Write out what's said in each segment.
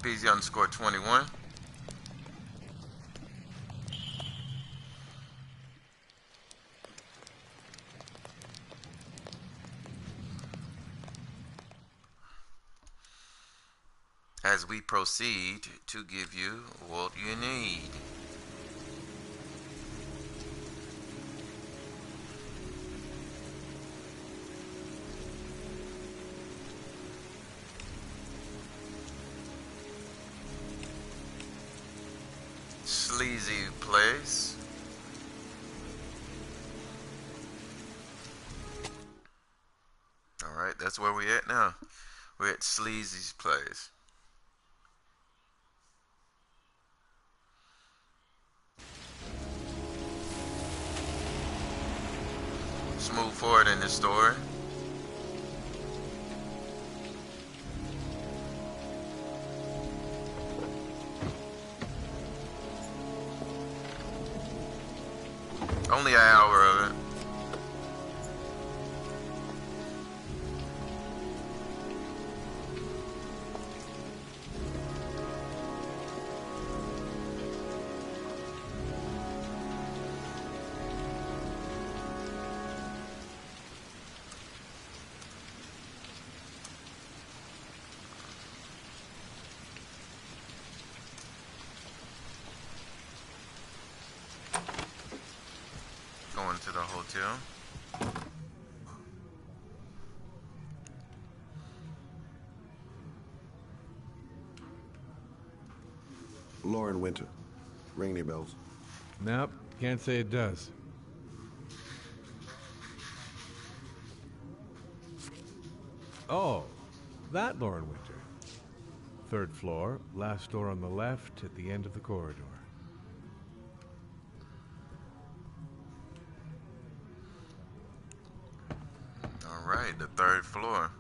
PZ_21. As we proceed to give you what you need. Sleazy place. Alright, that's where we at now. We're at Sleazy's place. Let's move forward in this story. Only an hour of it. Going to the hotel. Lauren Winter. Ring any bells? Nope, can't say it does. Oh, that Lauren Winter. 3rd floor, last door on the left at the end of the corridor. All right, the 3rd floor.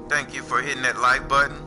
Thank you for hitting that like button.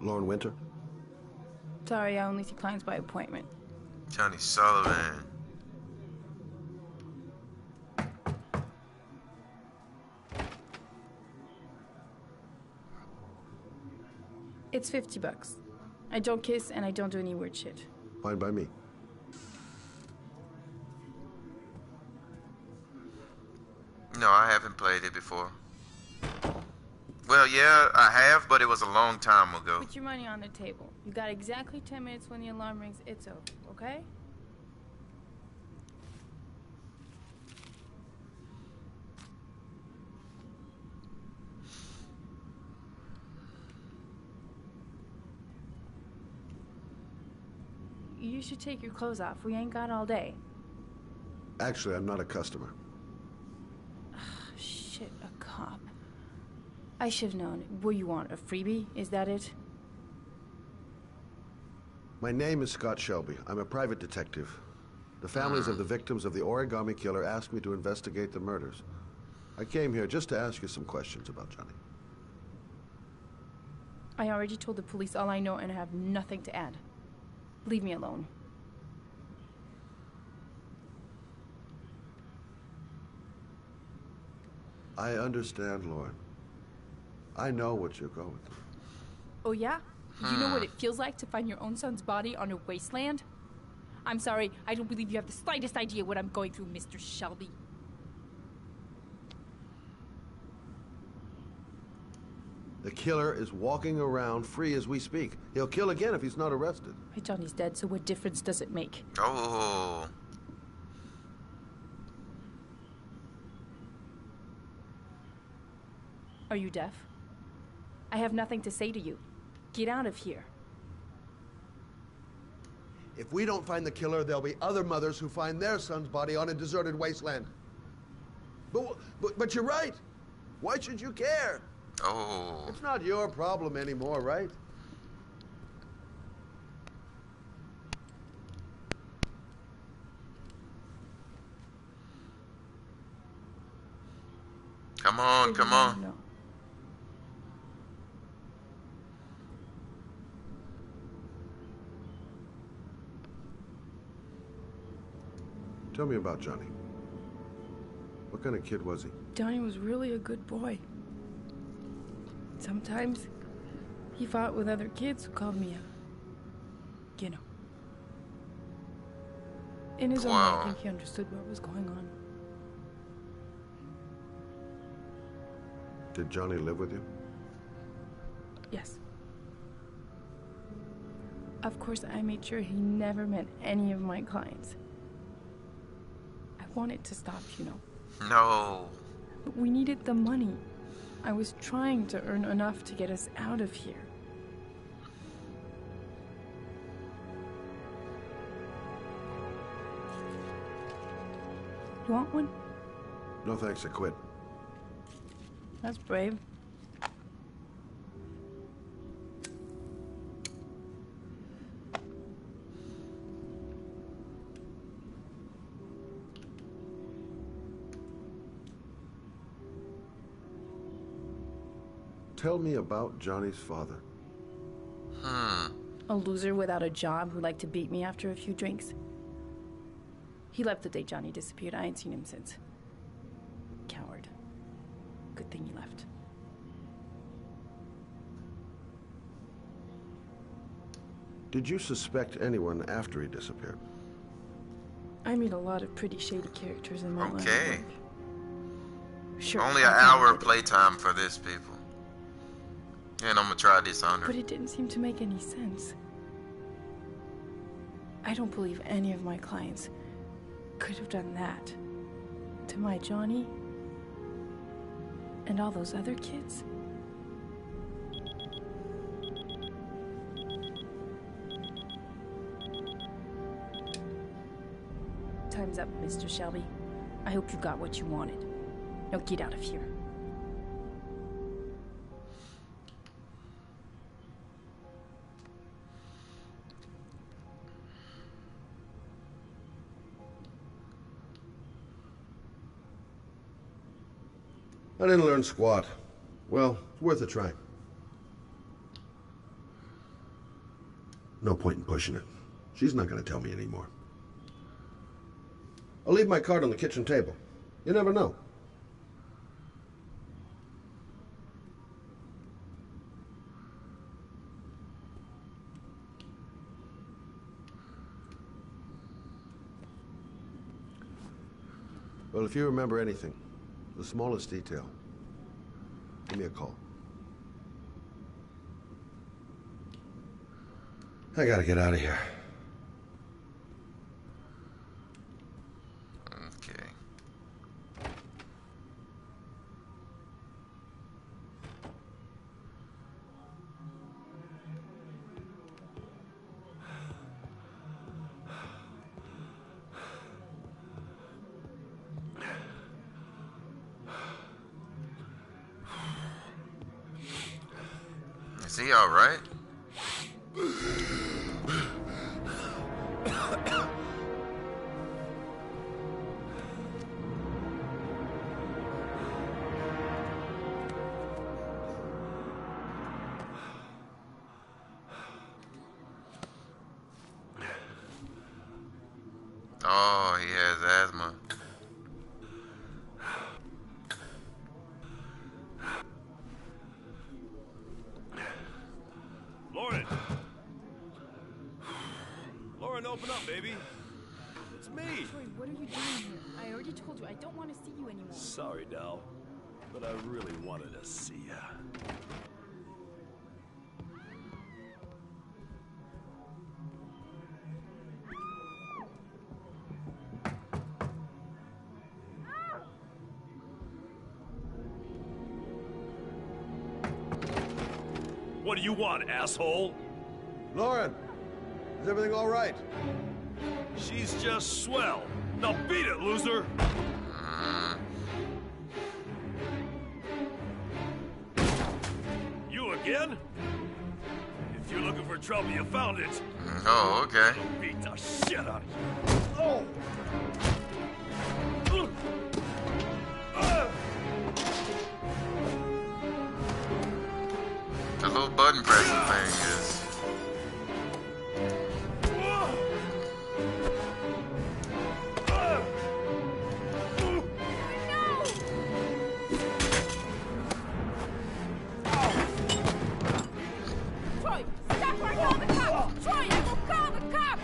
Lauren Winter? Sorry, I only see clients by appointment. Johnny Sullivan. It's $50. I don't kiss and I don't do any weird shit. Fine by me. No, I haven't played it before. Well, yeah, I have, but it was a long time ago. Put your money on the table. You got exactly 10 minutes when the alarm rings. It's over, okay? You should take your clothes off. We ain't got all day. Actually, I'm not a customer. Shit, a cop. I should have known. What you want, a freebie? Is that it? My name is Scott Shelby. I'm a private detective. The families of the victims of the origami killer asked me to investigate the murders. I came here just to ask you some questions about Johnny. I already told the police all I know and I have nothing to add. Leave me alone. I understand, Lauren. I know what you're going through. Oh, yeah? You know what it feels like to find your own son's body on a wasteland? I'm sorry, I don't believe you have the slightest idea what I'm going through, Mr. Shelby. The killer is walking around free as we speak. He'll kill again if he's not arrested. My Johnny's dead, so what difference does it make? Oh. Are you deaf? I have nothing to say to you. Get out of here. If we don't find the killer, there'll be other mothers who find their son's body on a deserted wasteland. But you're right. Why should you care? Oh. It's not your problem anymore, right? Come on, come on. No. Tell me about Johnny. What kind of kid was he? Johnny was really a good boy. Sometimes he fought with other kids who called me a, In his own way, I think he understood what was going on. Did Johnny live with you? Yes. Of course, I made sure he never met any of my clients. I wanted to stop, No. But we needed the money. I was trying to earn enough to get us out of here. You want one? No thanks, I quit. That's brave. Tell me about Johnny's father. A loser without a job who liked to beat me after a few drinks. He left the day Johnny disappeared. I ain't seen him since. Coward. Good thing he left. Did you suspect anyone after he disappeared? I meet a lot of pretty shady characters in my line of Okay. work. Sure, Only I an can hour admit it. playtime for this, people. And I'm gonna try Dishonored. But it didn't seem to make any sense. I don't believe any of my clients could have done that to my Johnny and all those other kids. Time's up, Mr. Shelby. I hope you got what you wanted. Now get out of here. I didn't learn squat. Well, it's worth a try. No point in pushing it. She's not going to tell me anymore. I'll leave my card on the kitchen table. You never know. Well, if you remember anything, the smallest detail, give me a call. I gotta get out of here. Okay. Is he all right? Oh, he has asthma. Lauren! Lauren, open up, baby. It's me. Troy, what are you doing here? I already told you I don't want to see you anymore. Sorry, Dal, but I really wanted to see ya. What do you want, asshole? Lauren, is everything all right? She's just swell. Now beat it, loser! You again? If you're looking for trouble, you found it. Oh, okay. I'll beat the shit out of you. Oh! The little button pressing thing is. Troy, stop or I'll call the cops! Troy, I will call the cops!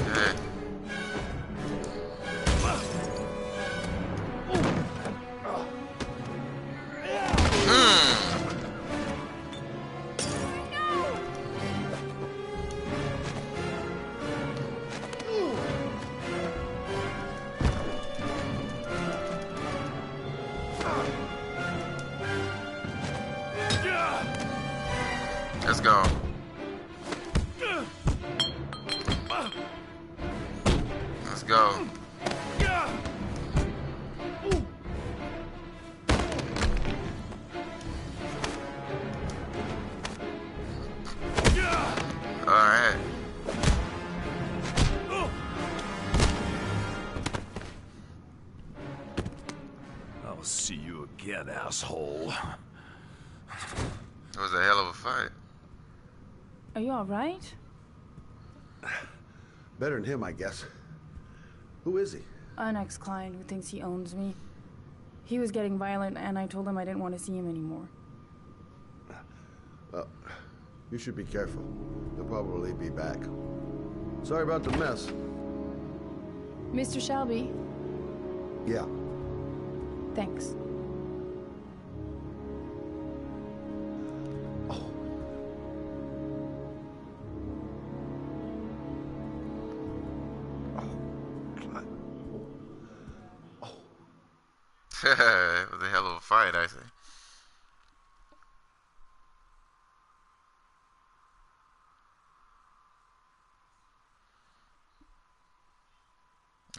Okay. Let's go. Let's go. All right. I'll see you again, asshole. It was a hell of a fight. Are you all right? Better than him, I guess. Who is he? An ex-client who thinks he owns me. He was getting violent, and I told him I didn't want to see him anymore. Well, you should be careful. They'll probably be back. Sorry about the mess. Mr. Shelby, Yeah. thanks. It was a hell of a fight, I say.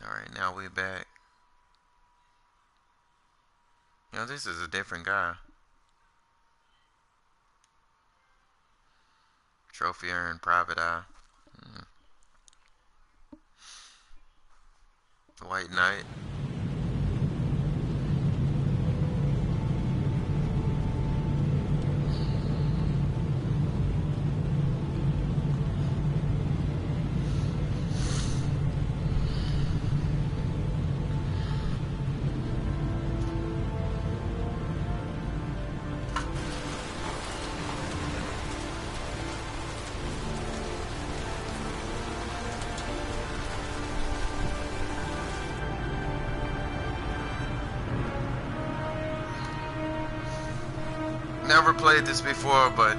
Alright, now we're back. You know, this is a different guy. Trophy earned, private eye. White Knight. Never played this before, but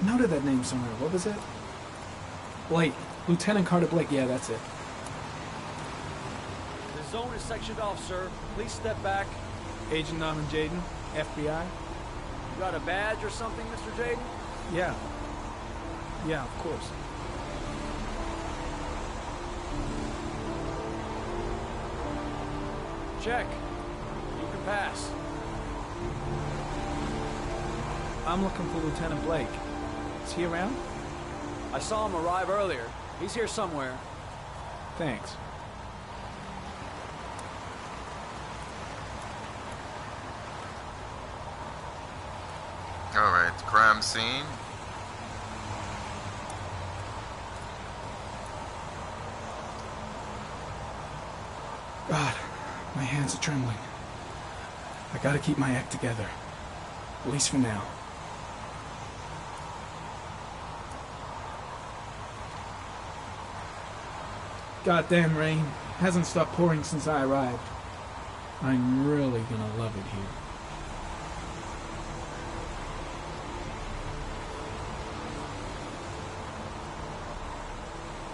Noted that name somewhere. What was it? Blake. Lieutenant Carter Blake. Yeah, that's it. The zone is sectioned off, sir. Please step back. Agent Norman Jaden, FBI. You got a badge or something, Mr. Jaden? Yeah. Yeah, of course. Check. You can pass. I'm looking for Lieutenant Blake. Is he around? I saw him arrive earlier. He's here somewhere. Thanks. alright, crime scene. God, my hands are trembling. I gotta keep my act together. At least for now. Goddamn rain. Hasn't stopped pouring since I arrived. I'm really gonna love it here.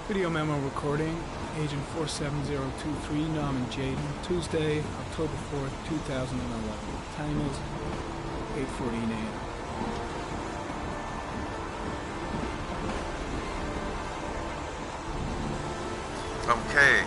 Video memo recording, Agent 47023, Norman Jaden, Tuesday, October 4th, 2011. Time is 8:14 a.m. Okay.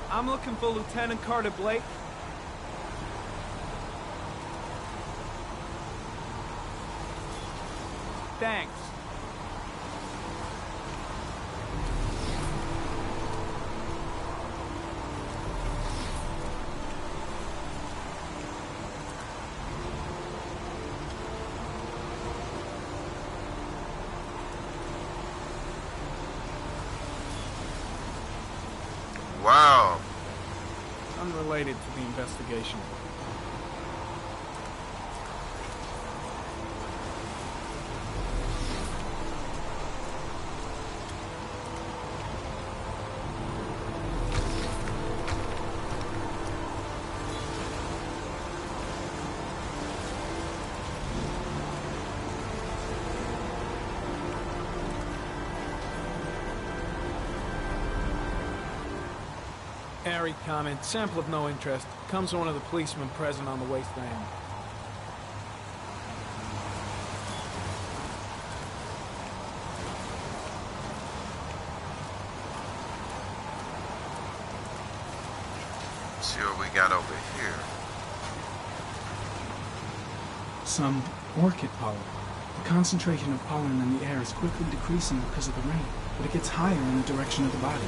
I'm looking for Lieutenant Carter Blake. Thanks. Wow. Unrelated to the investigation. Airy comment, sample of no interest. Comes from one of the policemen present on the wasteland. See what we got over here. Some orchid pollen. The concentration of pollen in the air is quickly decreasing because of the rain, but it gets higher in the direction of the body.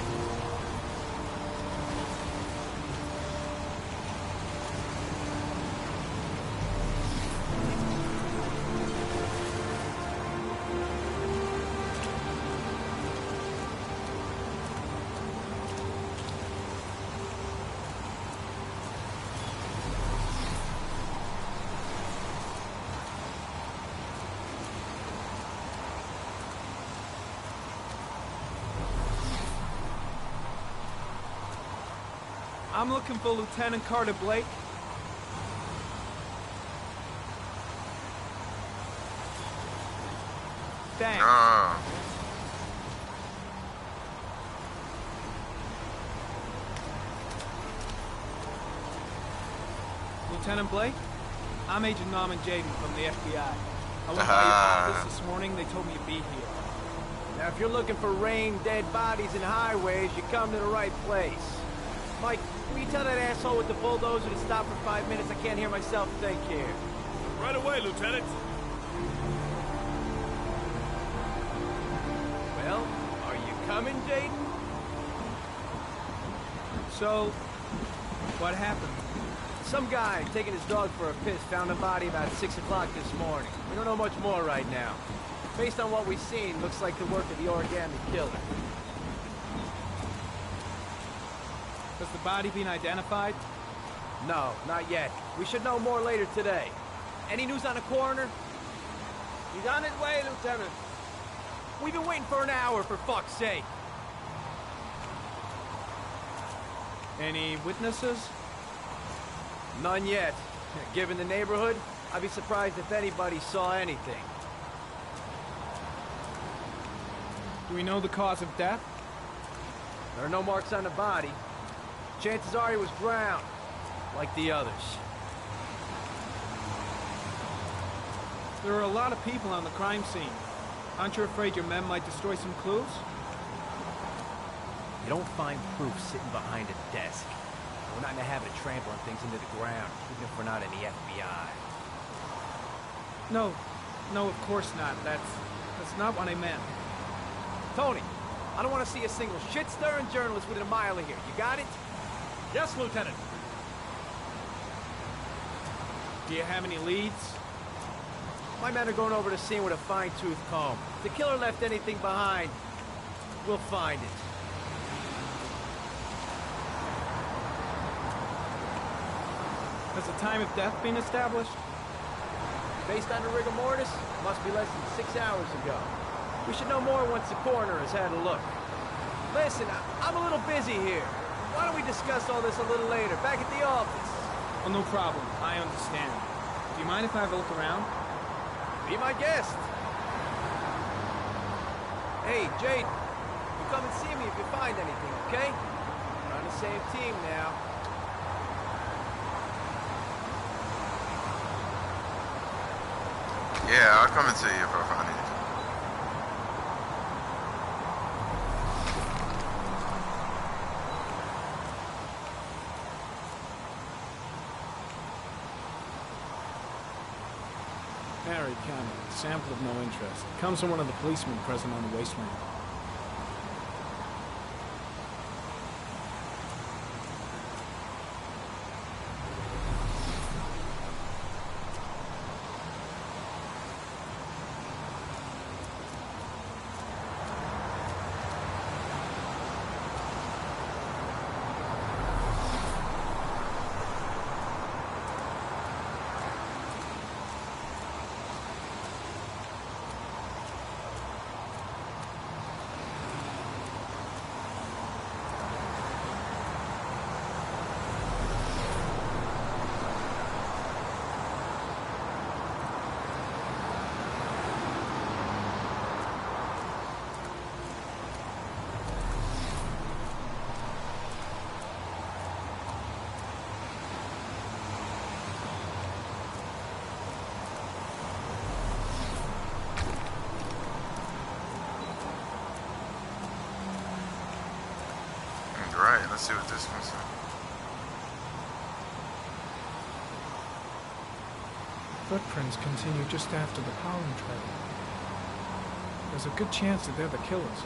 I'm looking for Lieutenant Carter Blake. Thanks. Lieutenant Blake? I'm Agent Norman Jaden from the FBI. I went by your office this morning. They told me you'd be here. Now, if you're looking for rain, dead bodies, and highways, you come to the right place. Mike, will you tell that asshole with the bulldozer to stop for 5 minutes? I can't hear myself think here. Right away, Lieutenant. Well, are you coming, Jaden? So, what happened? Some guy taking his dog for a piss found a body about 6 o'clock this morning. We don't know much more right now. Based on what we've seen, looks like the work of the origami killer. Has the body been identified? No, not yet. We should know more later today. Any news on the coroner? He's on his way, Lieutenant. We've been waiting for an hour, for fuck's sake. Any witnesses? None yet. Given the neighborhood, I'd be surprised if anybody saw anything. Do we know the cause of death? There are no marks on the body. Chances are he was drowned, like the others. There are a lot of people on the crime scene. Aren't you afraid your men might destroy some clues? You don't find proof sitting behind a desk. We're not in the habit of trampling things into the ground, even if we're not in the FBI. No, of course not. That's not what I meant. Tony, I don't want to see a single shit-stirring journalist within a mile of here. You got it? Yes, Lieutenant. Do you have any leads? My men are going over the scene with a fine-tooth comb. If the killer left anything behind, we'll find it. Has the time of death been established? Based on the rigor mortis, it must be less than 6 hours ago. We should know more once the coroner has had a look. Listen, I'm a little busy here. Why don't we discuss all this a little later, back at the office? Oh, no problem. I understand. Do you mind if I have a look around? Be my guest. Hey, Jade, you come and see me if you find anything, okay? We're on the same team now. Yeah, I'll come and see you if I find anything. Harry County, sample of no interest. Comes from one of the policemen present on the wasteland. Right, let's see what this one's. Footprints continue just after the pollen trail. There's a good chance that they're the killers.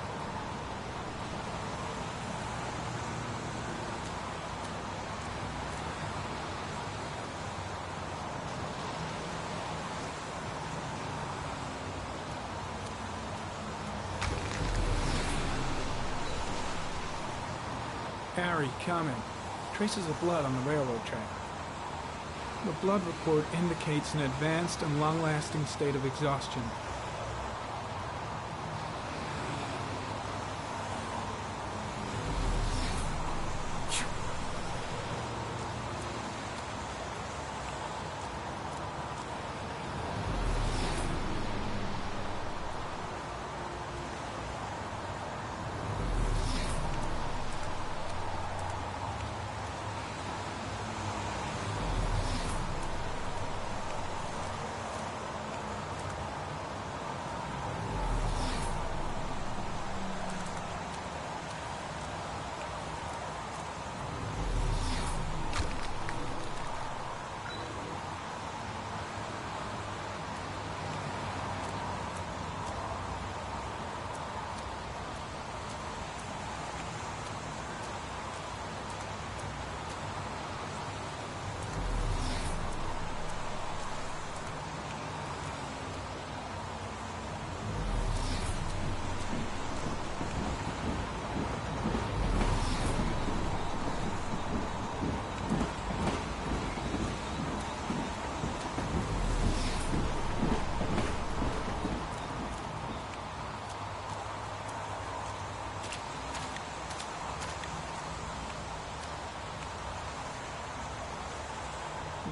Harry, comment. Traces of blood on the railroad track. The blood report indicates an advanced and long-lasting state of exhaustion.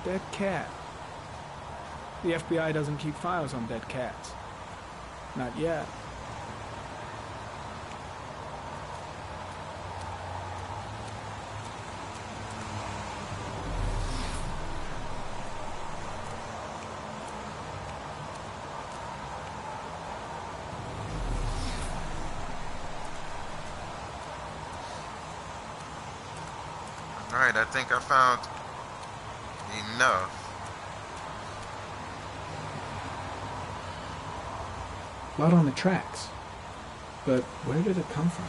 Dead cat. The FBI doesn't keep files on dead cats. Not yet. Alright, I think I found enough. Blood on the tracks. But where did it come from?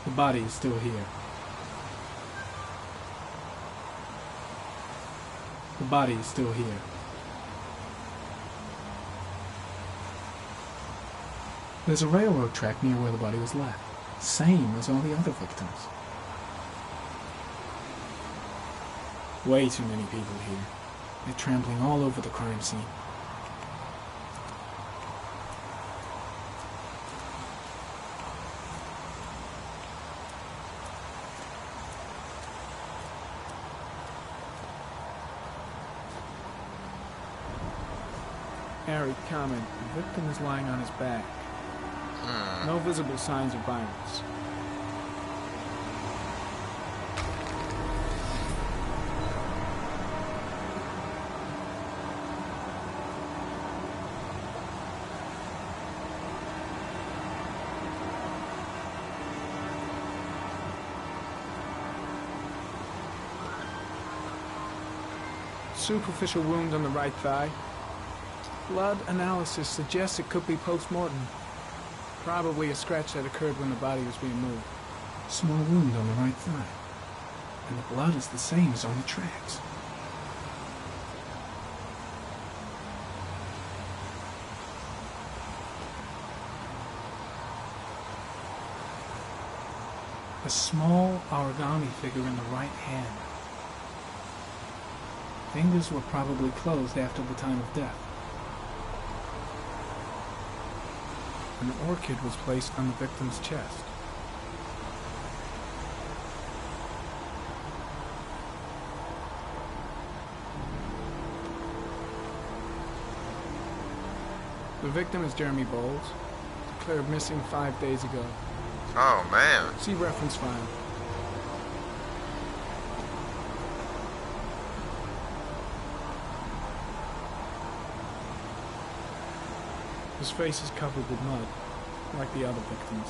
The body is still here. The body is still here. There's a railroad track near where the body was left. Same as all the other victims. Way too many people here. They're trampling all over the crime scene. Harry, comment. The victim is lying on his back. No visible signs of violence. Superficial wound on the right thigh. Blood analysis suggests it could be post-mortem. Probably a scratch that occurred when the body was being moved. Small wound on the right thigh. And the blood is the same as on the tracks. A small origami figure in the right hand. Fingers were probably closed after the time of death. An orchid was placed on the victim's chest. The victim is Jeremy Bowles, declared missing 5 days ago. Oh, man. See reference file. His face is covered with mud, like the other victims.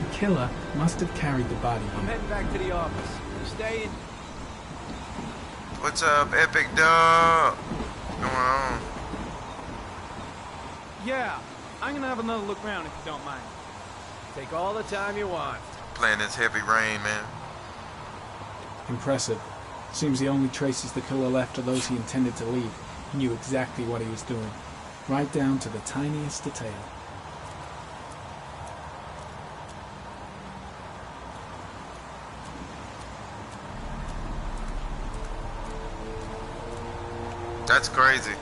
The killer must have carried the body I'm here. heading back to the office. You staying? What's up, Epic Dog? What's going on? Yeah, I'm gonna have another look around if you don't mind. Take all the time you want. Playing this heavy rain, man. Impressive. Seems the only traces the killer left are those he intended to leave. He knew exactly what he was doing, right down to the tiniest detail. That's crazy.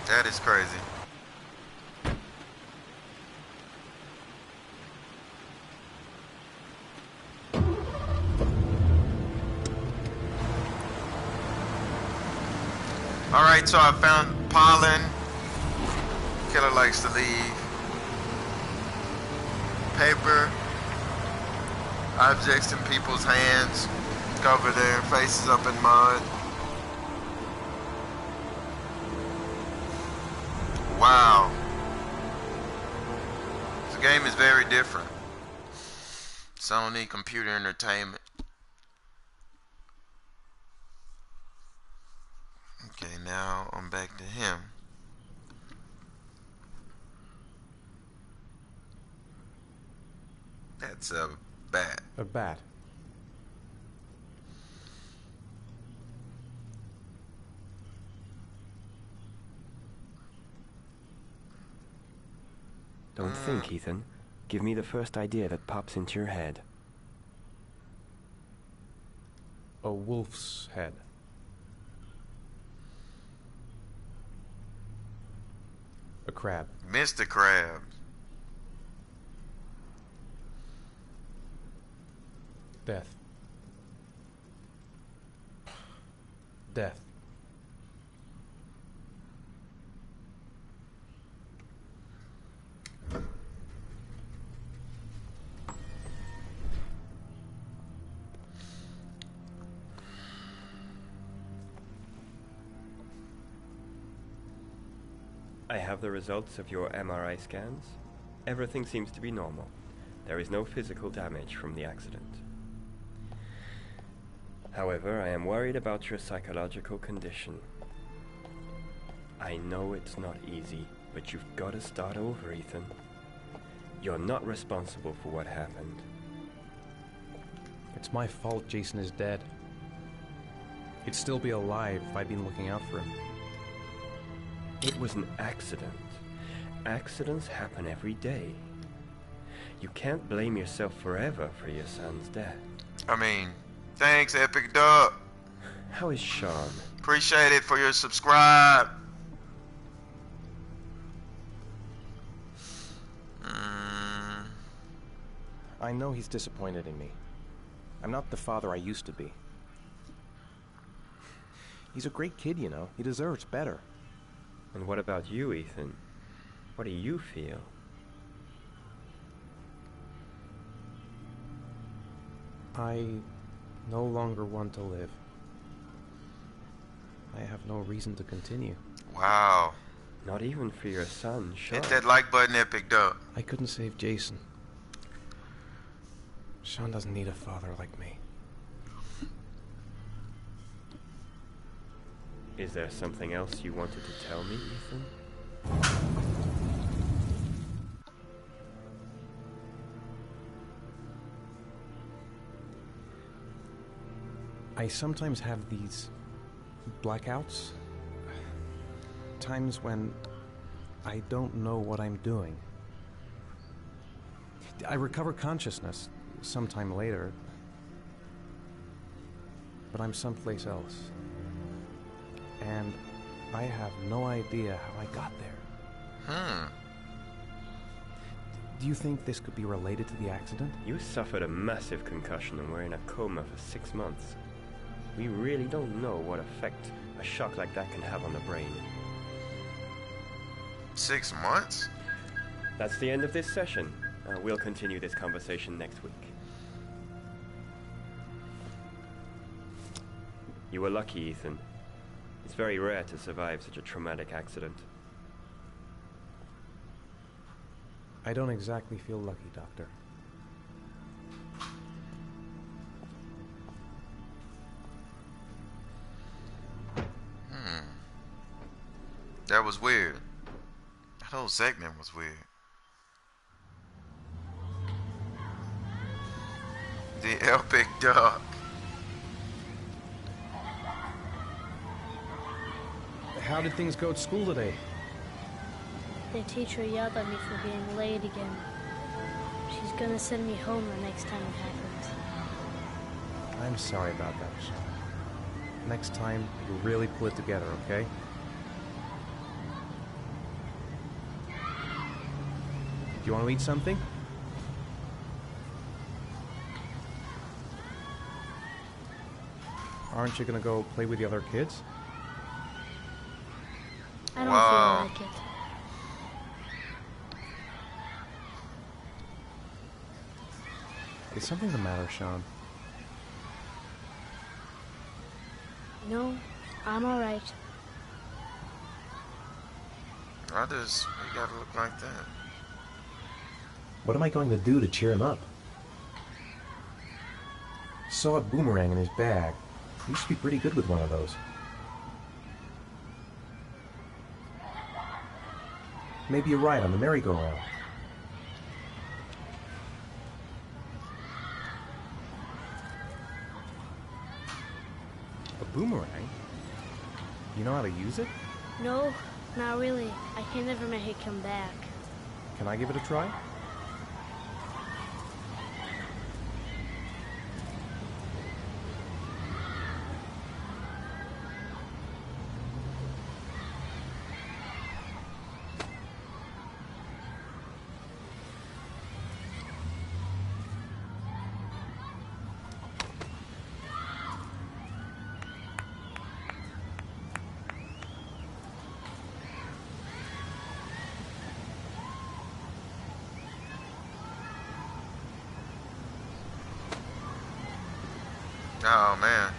That is crazy. Alright, so I found pollen. Killer likes to leave. Paper. Objects in people's hands. Cover their faces up in mud. Wow. This game is very different. Sony Computer Entertainment. Okay, now I'm back to him. That's a bat. A bat. Don't think, Ethan. Give me the first idea that pops into your head. A wolf's head. Crab. Mr. Krabs. Death. Death. I have the results of your MRI scans. Everything seems to be normal. There is no physical damage from the accident. However, I am worried about your psychological condition. I know it's not easy, but you've got to start over, Ethan. You're not responsible for what happened. It's my fault Jason is dead. He'd still be alive if I'd been looking out for him. It was an accident. Accidents happen every day. You can't blame yourself forever for your son's death. I mean, thanks, Epic Duck. How is Sean? Appreciate it for your subscribe. I know he's disappointed in me. I'm not the father I used to be. He's a great kid, you know. He deserves better. And what about you, Ethan? What do you feel? I no longer want to live. I have no reason to continue. Wow. Not even for your son, Sean. Hit that like button, Epic Duck. I couldn't save Jason. Sean doesn't need a father like me. Is there something else you wanted to tell me, Ethan? I sometimes have these blackouts. Times when I don't know what I'm doing. I recover consciousness sometime later, but I'm someplace else. And I have no idea how I got there. Do you think this could be related to the accident? You suffered a massive concussion and were in a coma for 6 months. We really don't know what effect a shock like that can have on the brain. 6 months? That's the end of this session. We'll continue this conversation next week. You were lucky, Ethan. It's very rare to survive such a traumatic accident. I don't exactly feel lucky, Doctor. That was weird. That whole segment was weird. The Epic Duck. How did things go at school today? The teacher yelled at me for being late again. She's gonna send me home the next time it happens. I'm sorry about that, Sean. Next time, we'll really pull it together, okay? Do you want to eat something? Aren't you gonna go play with the other kids? I don't feel like it. Is something the matter, Sean? No, I'm alright. Others, you gotta look like that. What am I going to do to cheer him up? Saw a boomerang in his bag. He used to be pretty good with one of those. Maybe a ride on the merry-go-round. A boomerang? You know how to use it? No, not really. I can never make it come back. Can I give it a try? Oh, man.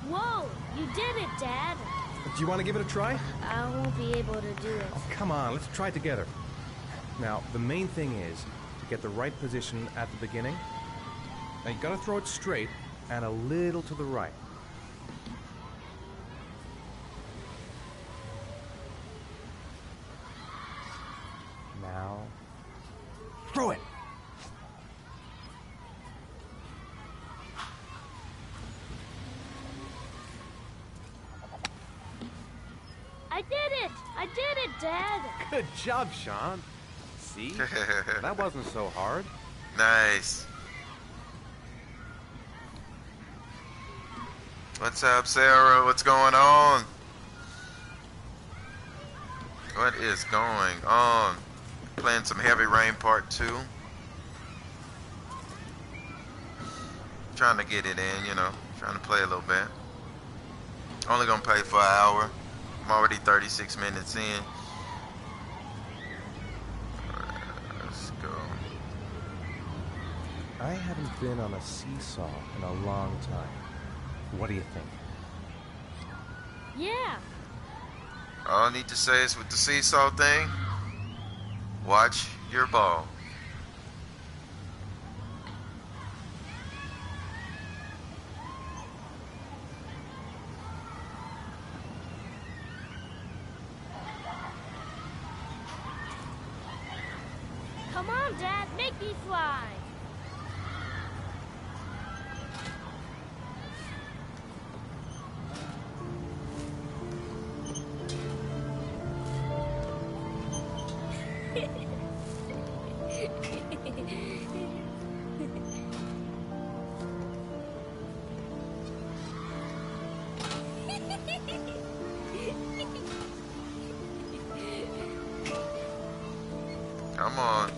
Whoa! You did it, Dad! Do you want to give it a try? I won't be able to do it. Oh, come on, let's try it together. Now, the main thing is to get the right position at the beginning. Now, you gotta throw it straight and a little to the right. Now, throw it! I did it! I did it, Dad! Good job, Sean. See? That wasn't so hard. Nice. What's up, Sarah? What's going on? What is going on? Playing some Heavy Rain Part 2. Trying to get it in, you know. Trying to play a little bit. Only gonna play for an hour. I'm already 36 minutes in. Let's go. I haven't been on a seesaw in a long time. What do you think? Yeah! All I need to say is with the seesaw thing, watch your ball. Come on, Dad, make me fly! Come on.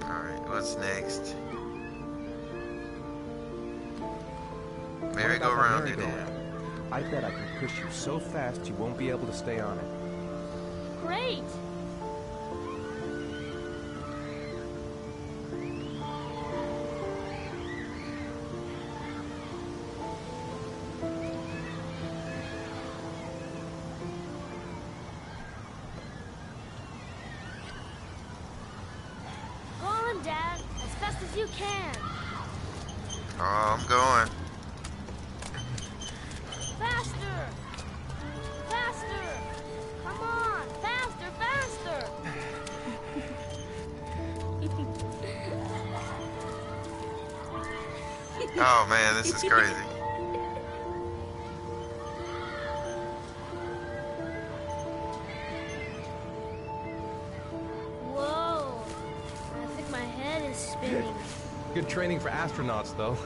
Alright, what's next? Merry-go-round it in. I bet I can push you so fast you won't be able to stay on it. Great! Go on, Dad, as fast as you can. Oh, I'm going. Faster! Faster! Come on! Faster, faster! Oh man, this is crazy. Whoa! I think my head is spinning. Good training for astronauts, though.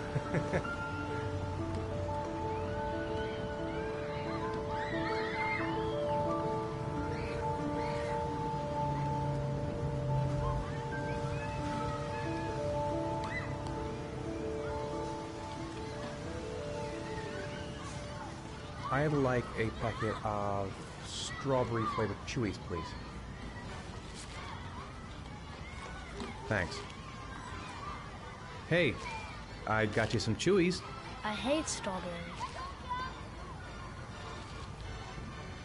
I'd like a packet of strawberry flavored chewies, please. Thanks. Hey, I got you some chewies. I hate strawberries.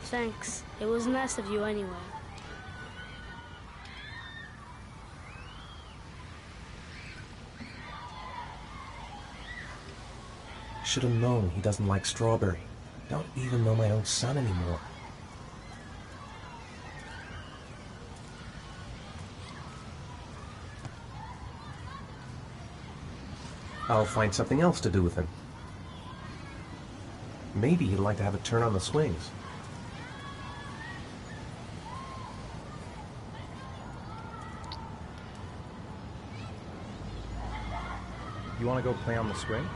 Thanks. It was nice of you anyway. Should have known he doesn't like strawberry. Don't even know my own son anymore. I'll find something else to do with him. Maybe he'd like to have a turn on the swings. You want to go play on the swing?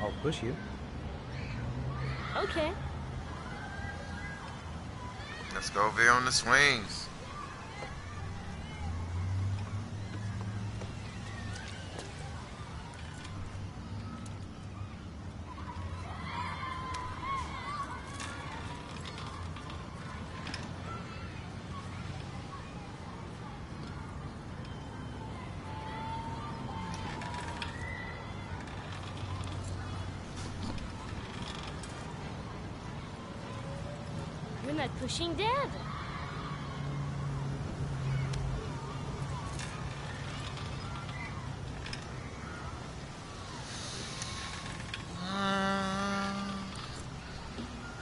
I'll push you. Okay. Let's go over here on the swings. Isn't that pushing, Dad?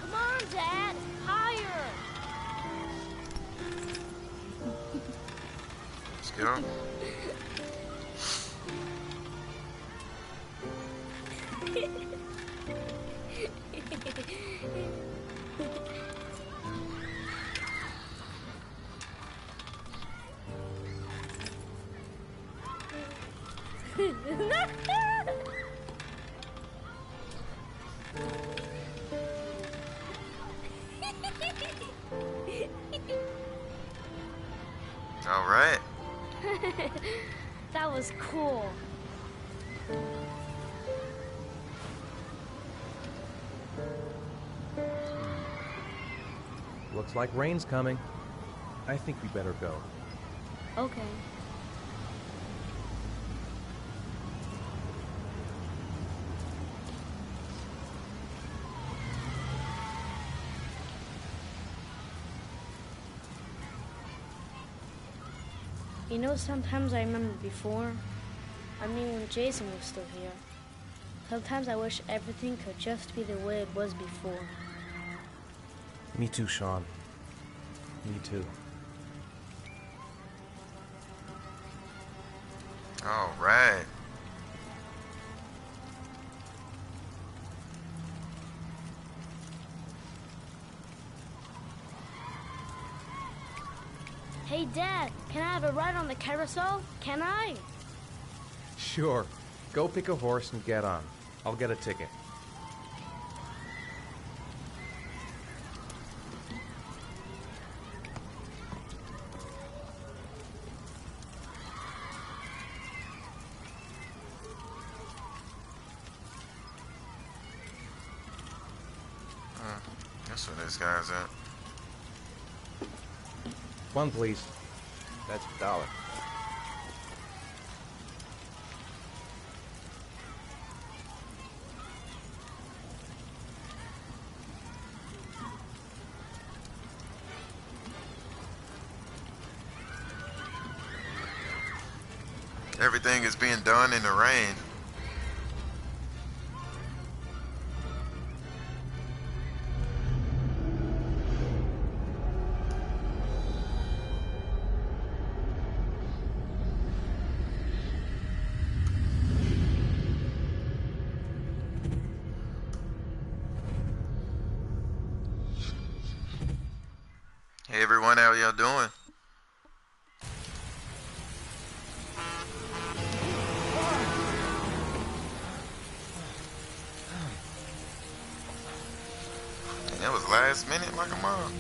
Come on, Dad! Higher! Let's go. All right. That was cool. Looks like rain's coming. I think we better go. Okay. You know, sometimes I remember before. I mean, when Jason was still here. Sometimes I wish everything could just be the way it was before. Me too, Sean. Me too. All right. Hey, Dad, can I have a ride on the carousel? Can I? Sure. Go pick a horse and get on. I'll get a ticket. That's where this guy's at. One, please. That's $1. Everything is being done in the rain. Hey everyone, how y'all doing? That was last minute like a mom.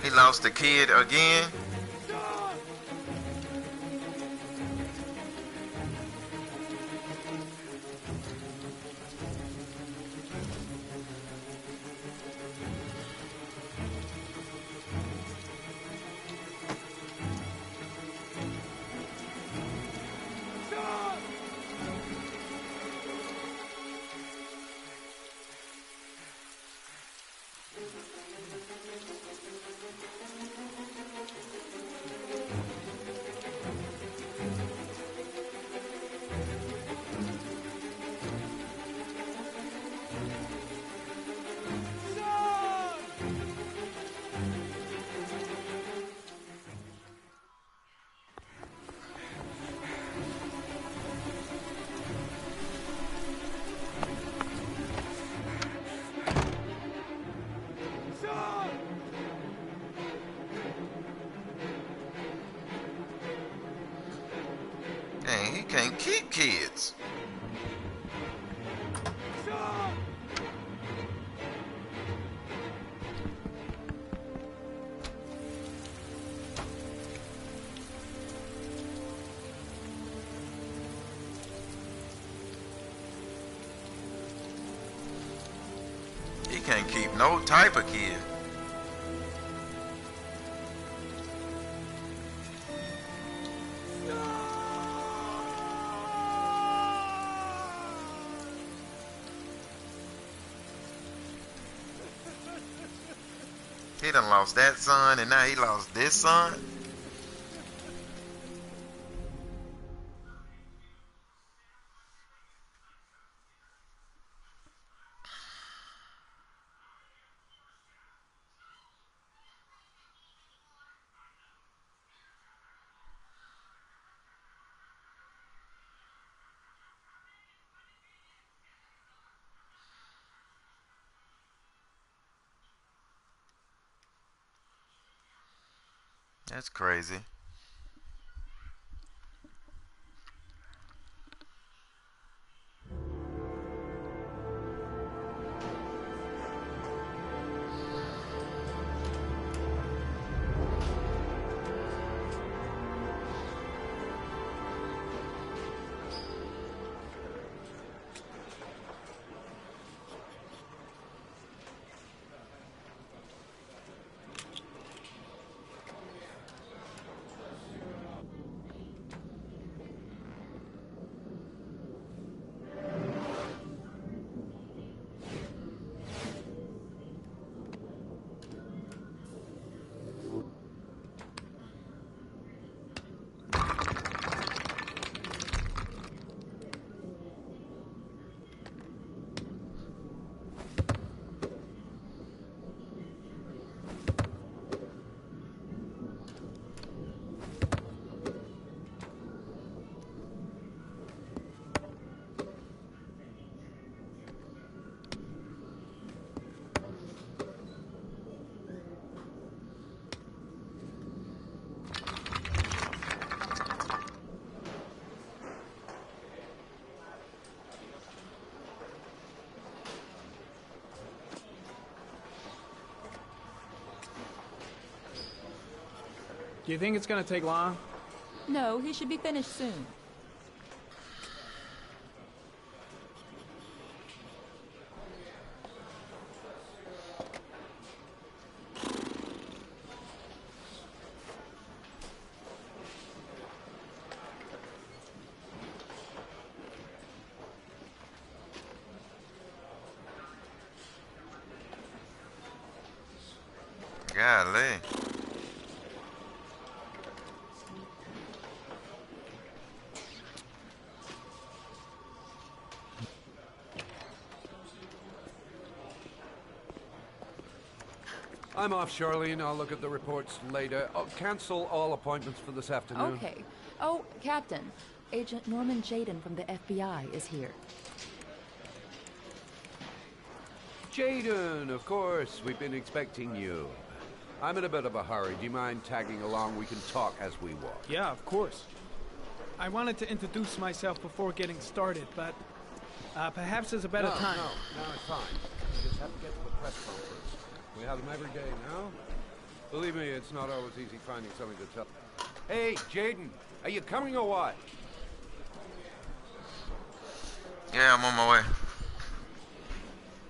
He lost the kid again. He can't keep kids. He can't keep no type of kid. He done lost that son, and now he lost this son. That's crazy. Do you think it's gonna take long? No, he should be finished soon. Golly. I'm off, Charlene. I'll look at the reports later. Oh, cancel all appointments for this afternoon. Okay. Oh, Captain. Agent Norman Jaden from the FBI is here. Jaden, of course. We've been expecting you. I'm in a bit of a hurry. Do you mind tagging along? We can talk as we walk. Yeah, of course. I wanted to introduce myself before getting started, but perhaps there's a better time. No, it's fine. We just have to get to the press conference. We have them every day now. Believe me, it's not always easy finding something to tell. Hey, Jaden, are you coming or what? Yeah, I'm on my way.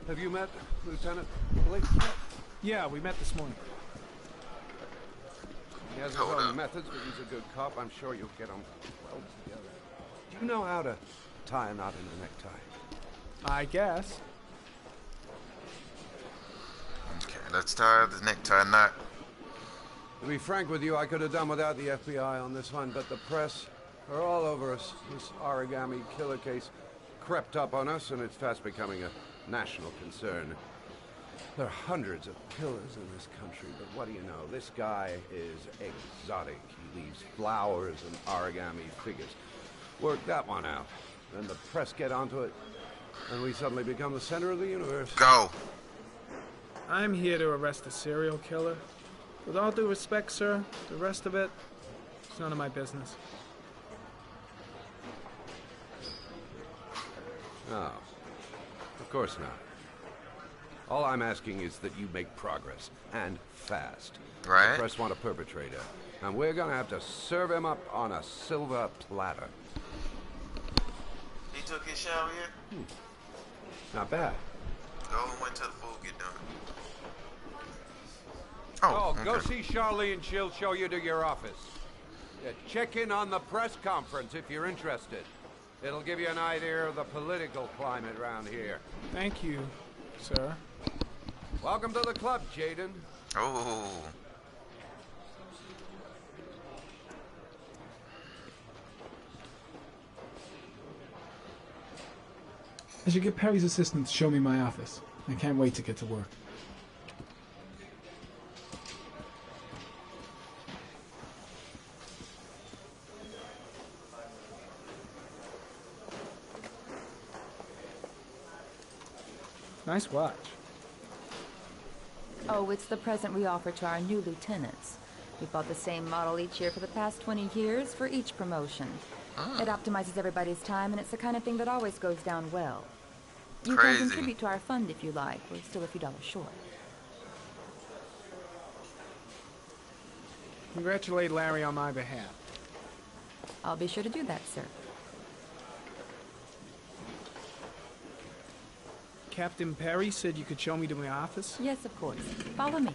Have you met Lieutenant Blake? Yeah, we met this morning. He has his own methods, but he's a good cop. I'm sure you'll get on well together. Do you know how to tie a knot in a necktie? I guess. Okay, let's tie the necktie knot. To be frank with you, I could have done without the FBI on this one, but the press are all over us. This origami killer case crept up on us, and it's fast becoming a national concern. There are hundreds of killers in this country, but what do you know? This guy is exotic. He leaves flowers and origami figures. Work that one out. Then the press get onto it, and we suddenly become the center of the universe. Go! I'm here to arrest a serial killer. With all due respect, sir, the rest of it, it's none of my business. No. Of course not. All I'm asking is that you make progress, and fast. Right. The press want a perpetrator, and we're gonna have to serve him up on a silver platter. He took his shower yet? Not bad. Go and wait till the food get done. Oh, okay. go see Charlie and she'll show you to your office. Yeah, check in on the press conference if you're interested. It'll give you an idea of the political climate around here. Thank you, sir. Welcome to the club, Jaden. Oh. I should get Perry's assistant to show me my office. I can't wait to get to work. Nice watch. Oh, it's the present we offer to our new lieutenants. We bought the same model each year for the past 20 years for each promotion. It optimizes everybody's time, and it's the kind of thing that always goes down well. You can contribute to our fund if you like. We're still a few dollars short. Congratulate Larry on my behalf. I'll be sure to do that, sir. Captain Perry said you could show me to my office? Yes, of course. Follow me.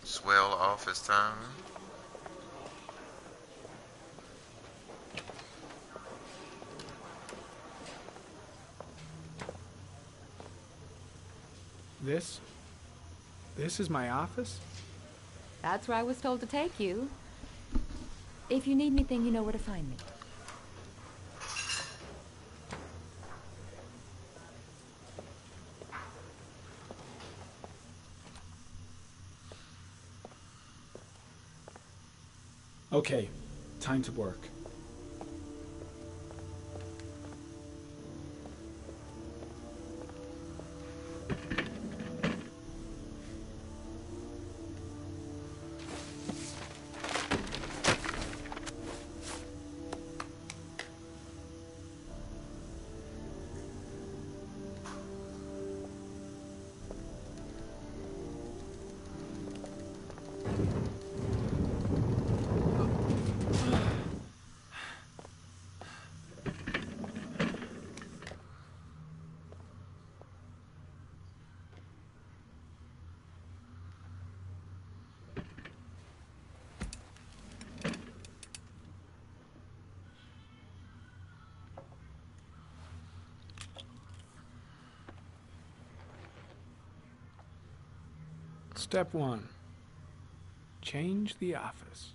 Swell office time. This is my office? That's where I was told to take you. If you need anything, you know where to find me. Okay, time to work. Step 1. Change the office.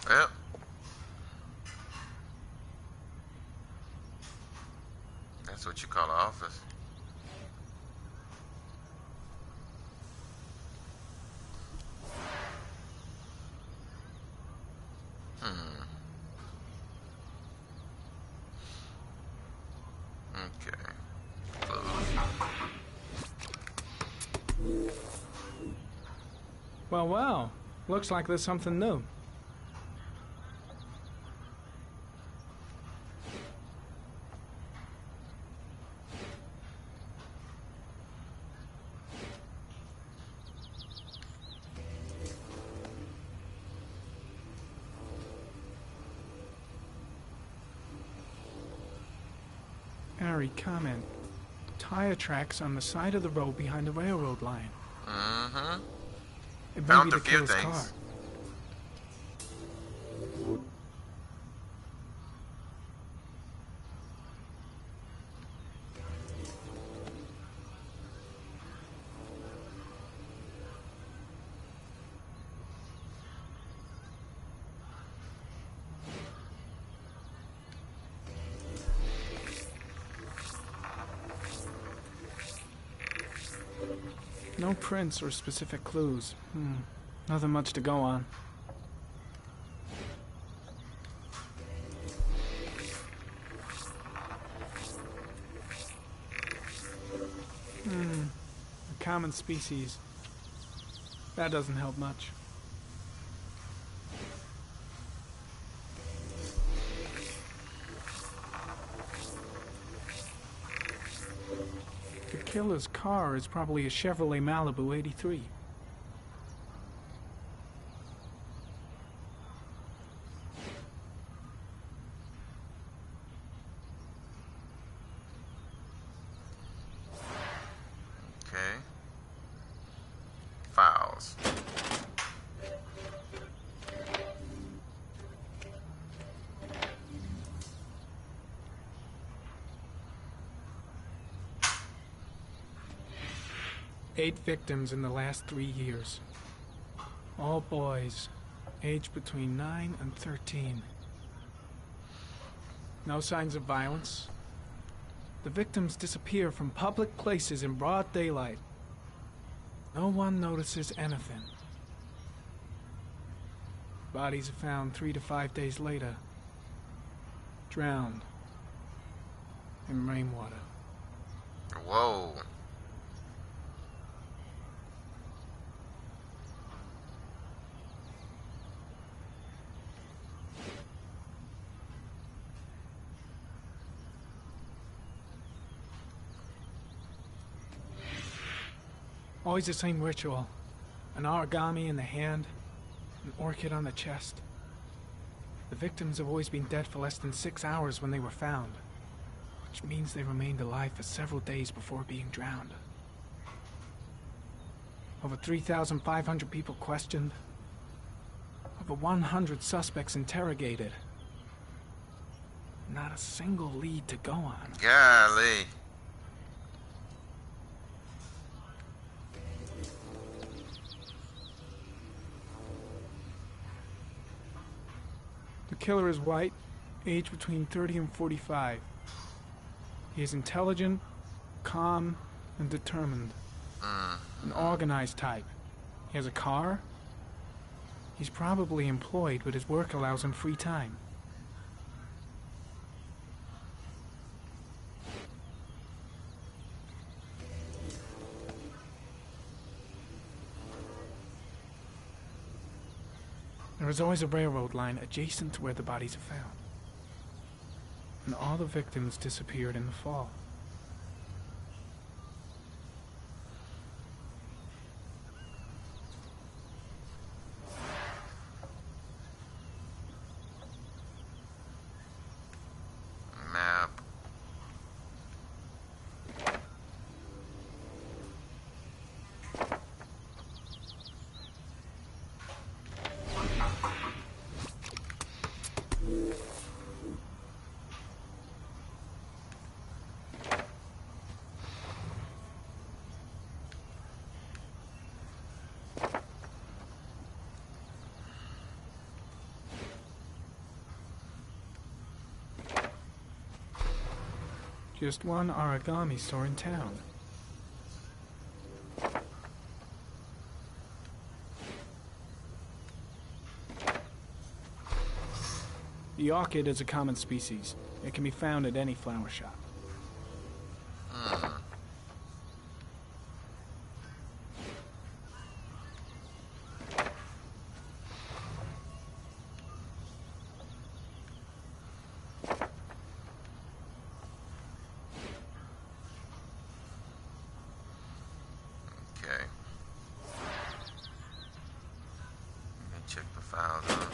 Yep. That's what you call an office. Okay. Well. Looks like there's something new. Harry, comment. Tire tracks on the side of the road behind the railroad line. Mm-hmm. It might Found be a the few killer's things. car. No prints or specific clues. Nothing much to go on. A common species. That doesn't help much. The killer's car is probably a Chevrolet Malibu 83. Okay. Files. Eight victims in the last 3 years. All boys, aged between 9 and 13. No signs of violence. The victims disappear from public places in broad daylight. No one notices anything. Bodies are found 3 to 5 days later. Drowned in rainwater. Whoa. Always the same ritual. An origami in the hand, an orchid on the chest. The victims have always been dead for less than 6 hours when they were found, which means they remained alive for several days before being drowned. Over 3,500 people questioned. Over 100 suspects interrogated. Not a single lead to go on. Golly. The killer is white, aged between 30 and 45. He is intelligent, calm, and determined. An organized type. He has a car. He's probably employed, but his work allows him free time. There is always a railroad line adjacent to where the bodies are found. And all the victims disappeared in the fall. Map. Just one origami store in town. The orchid is a common species. It can be found at any flower shop. Okay. Let me check the files out.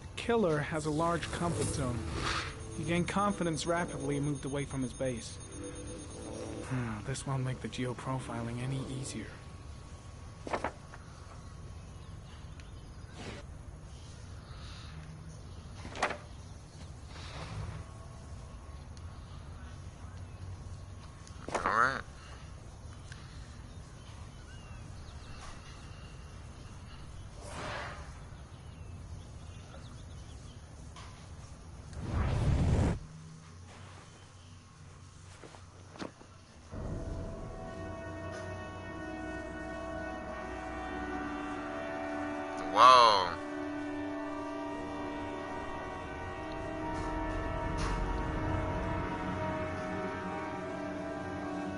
The killer has a large comfort zone. He gained confidence rapidly and moved away from his base. This won't make the geoprofiling any easier. Alright. Whoa.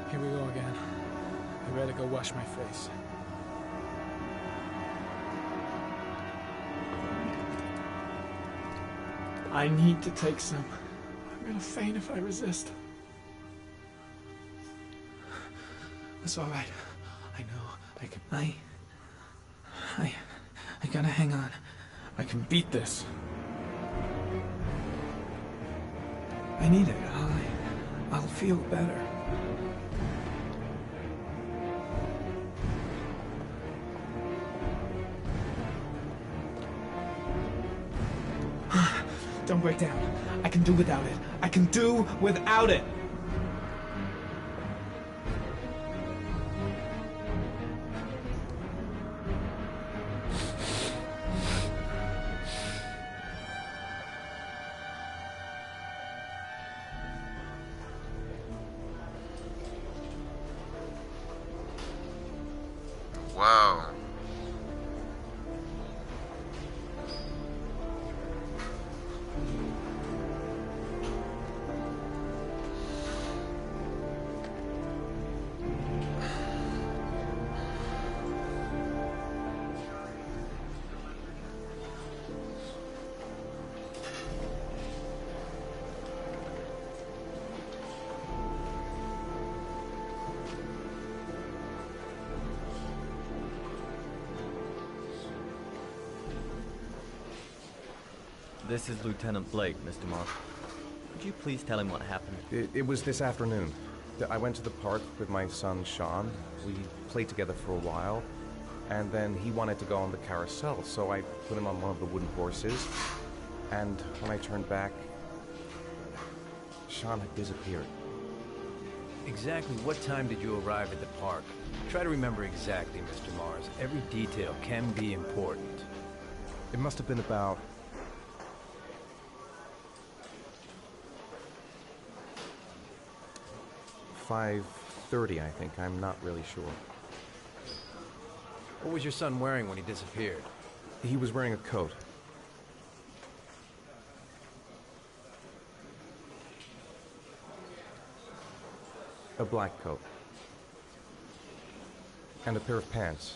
Here we go again. I better go wash my face. I need to take some. I'm gonna faint if I resist. That's all right. I know. I gotta hang on. I can beat this. I need it. I'll feel better. Don't break down. I can do without it. I can do without it. Wow. This is Lieutenant Blake, Mr. Mark. Could you please tell him what happened? It was this afternoon. I went to the park with my son, Sean. We played together for a while, and then he wanted to go on the carousel, so I put him on one of the wooden horses, and when I turned back, Sean had disappeared. Exactly what time did you arrive at the park? Try to remember exactly, Mr. Mars. Every detail can be important. It must have been about 5:30, I think. I'm not really sure. What was your son wearing when he disappeared? He was wearing a coat. A black coat. And a pair of pants.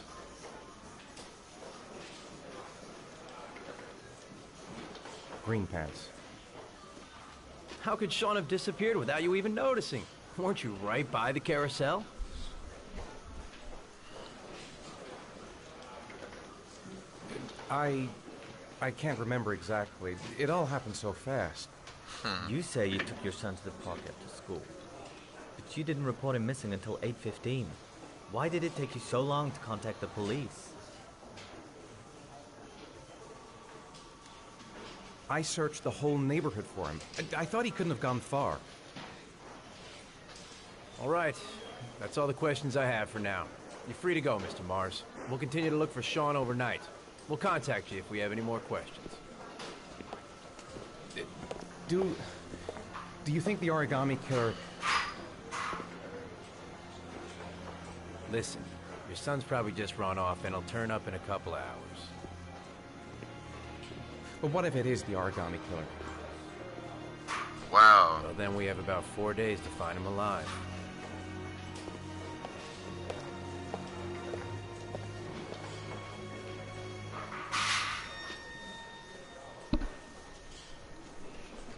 Green pants. How could Sean have disappeared without you even noticing? Weren't you right by the carousel? I can't remember exactly. It all happened so fast. You say you took your son to the park after school, but you didn't report him missing until 8:15. Why did it take you so long to contact the police? I searched the whole neighborhood for him. I thought he couldn't have gone far. All right. That's all the questions I have for now. You're free to go, Mr. Mars. We'll continue to look for Sean overnight. We'll contact you if we have any more questions. Do you think the origami killer... Listen, your son's probably just run off and he'll turn up in a couple hours. But what if it is the origami killer? Wow. Well, then we have about 4 days to find him alive.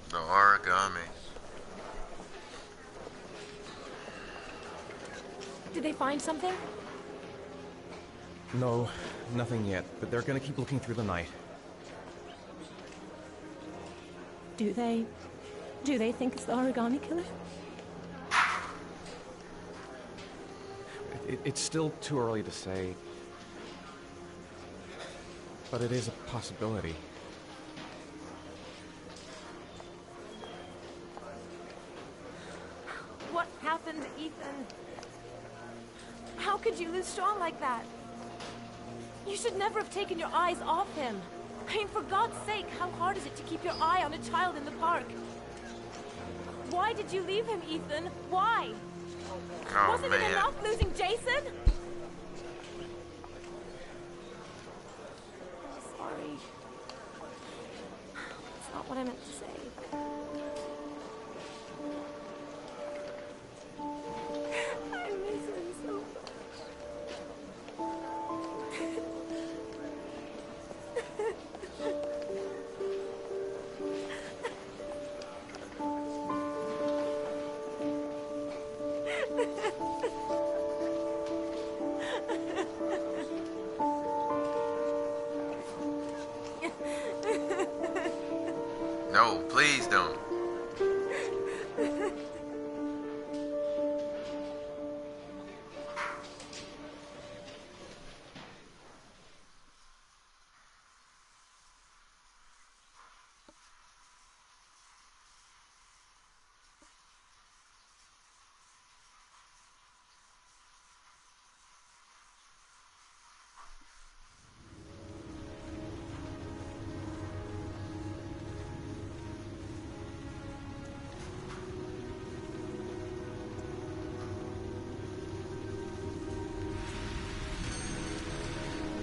The origami. Did they find something? No, nothing yet, but they're gonna keep looking through the night. Do they think it's the origami killer? It's still too early to say, but it is a possibility. What happened, Ethan? How could you lose Sean like that? You should never have taken your eyes off him. I mean, for God's sake, how hard is it to keep your eye on a child in the park? Why did you leave him, Ethan? Why? Oh, Wasn't man. it enough losing Jason? No, please don't.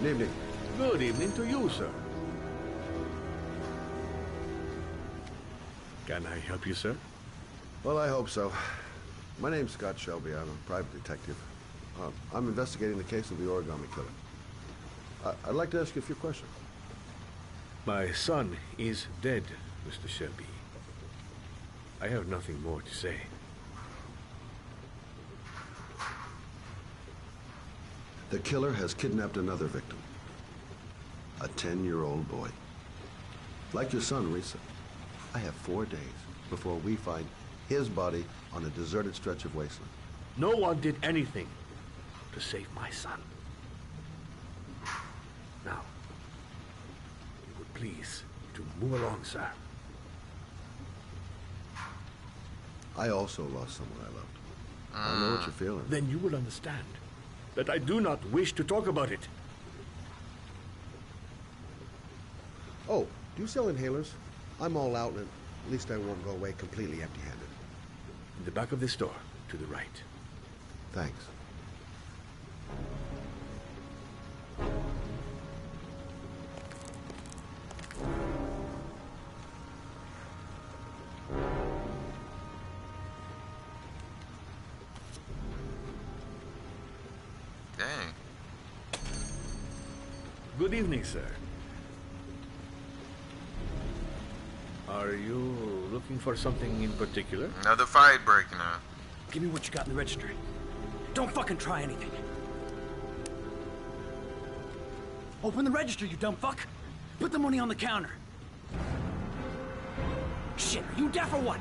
Good evening. Good evening to you, sir. Can I help you, sir? Well, I hope so. My name's Scott Shelby. I'm a private detective. I'm investigating the case of the origami killer. I'd like to ask you a few questions. My son is dead, Mr. Shelby. I have nothing more to say. The killer has kidnapped another victim. A 10-year-old boy. Like your son, Risa. I have 4 days before we find his body on a deserted stretch of wasteland. No one did anything to save my son. Now, you would please to move along, sir. I also lost someone I loved. I know what you're feeling. Then you will understand that I do not wish to talk about it. Oh, do you sell inhalers? I'm all out, and at least I won't go away completely empty-handed. In the back of this store, to the right. Thanks. Dang. Good evening, sir. Are you looking for something in particular? Another fight breaking out. Give me what you got in the register. Don't fucking try anything. Open the register, you dumb fuck. Put the money on the counter. Shit, are you deaf or what?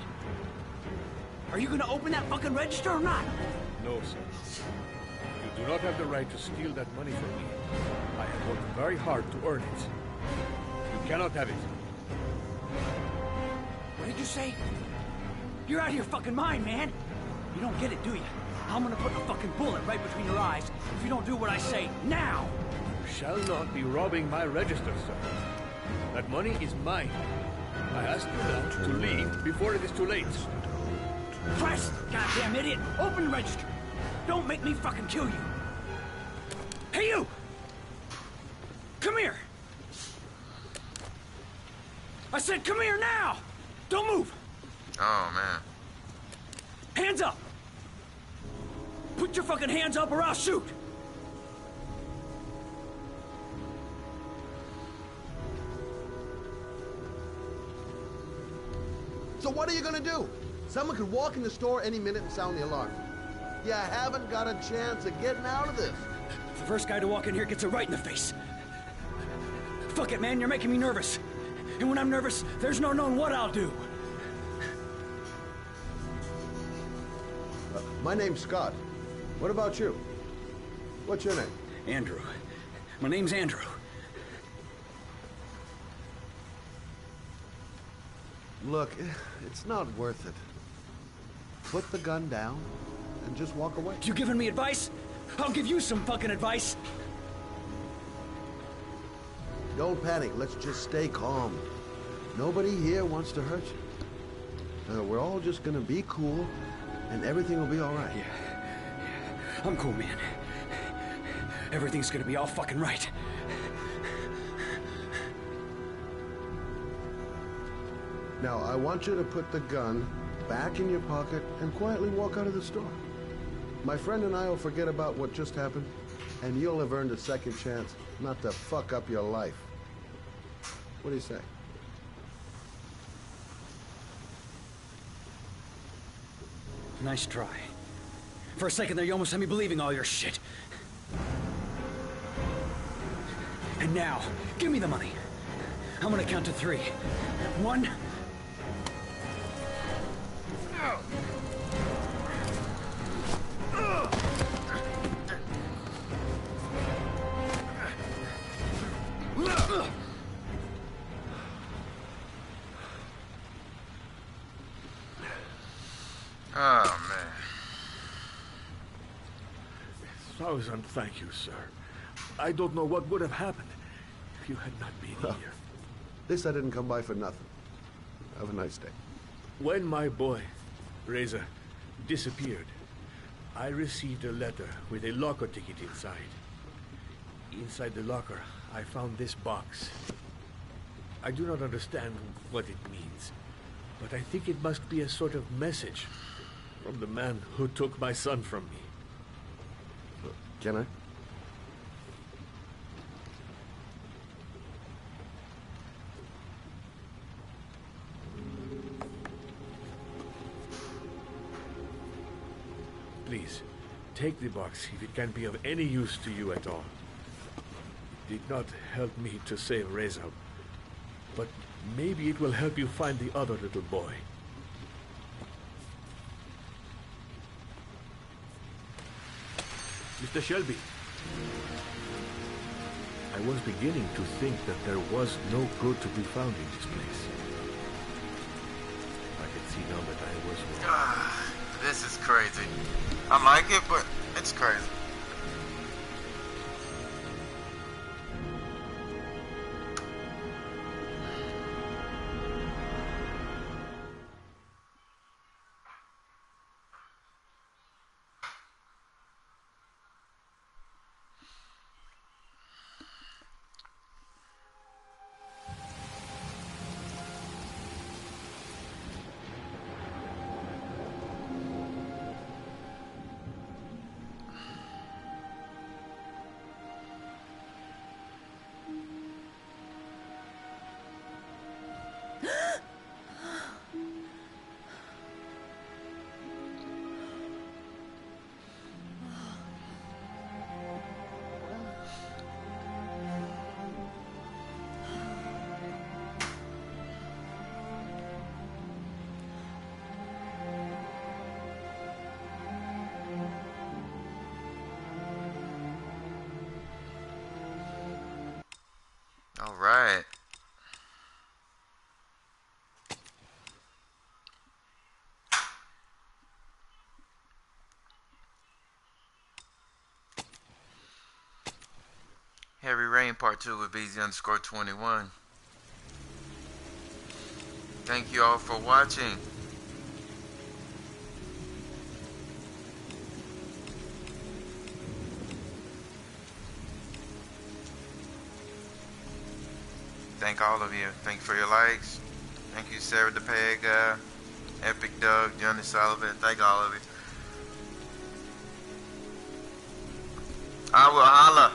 Are you gonna open that fucking register or not? No, sir. You do not have the right to steal that money from me. I have worked very hard to earn it. You cannot have it. What did you say? You're out of your fucking mind, man. You don't get it, do you? I'm gonna put a fucking bullet right between your eyes if you don't do what I say now. You shall not be robbing my register, sir. That money is mine. I ask you now to leave before it is too late. Press, goddamn idiot! Open the register. Don't make me fucking kill you. Hey, you! Come here! I said come here now! Don't move! Oh, man. Hands up! Put your fucking hands up or I'll shoot! So what are you gonna do? Someone could walk in the store any minute and sound the alarm. You haven't got a chance of getting out of this. The first guy to walk in here gets it right in the face. Fuck it, man, you're making me nervous. And when I'm nervous, there's no knowing what I'll do. My name's Scott. What about you? What's your name? Andrew. My name's Andrew. Look, it's not worth it. Put the gun down and just walk away. You giving me advice? I'll give you some fucking advice. Don't panic. Let's just stay calm. Nobody here wants to hurt you. We're all just gonna be cool, and everything will be all right. Yeah. I'm cool, man. Everything's gonna be all fucking right. Now, I want you to put the gun back in your pocket and quietly walk out of the store. My friend and I will forget about what just happened, and you'll have earned a second chance not to fuck up your life. What do you say? Nice try. For a second there, you almost had me believing all your shit. And now, give me the money. I'm gonna count to 3. 1, Oh, man. Thousand thank you, sir. I don't know what would have happened if you had not been here. This I didn't come by for nothing. Have a nice day. When my boy, Reza, disappeared, I received a letter with a locker ticket inside. Inside the locker, I found this box. I do not understand what it means, but I think it must be a sort of message from the man who took my son from me. Can I? Please, take the box if it can be of any use to you at all. It did not help me to save Reza, but maybe it will help you find the other little boy. Mr. Shelby, I was beginning to think that there was no good to be found in this place. I can see now that I was wrong. This is crazy. I like it, but it's crazy. All right. Heavy Rain Part 2 with BZ_21. Thank you all for watching. Thank all of you. Thank you for your likes. Thank you, Sarah the Peg, Epic Doug, Johnny Sullivan. Thank all of you. I will holla.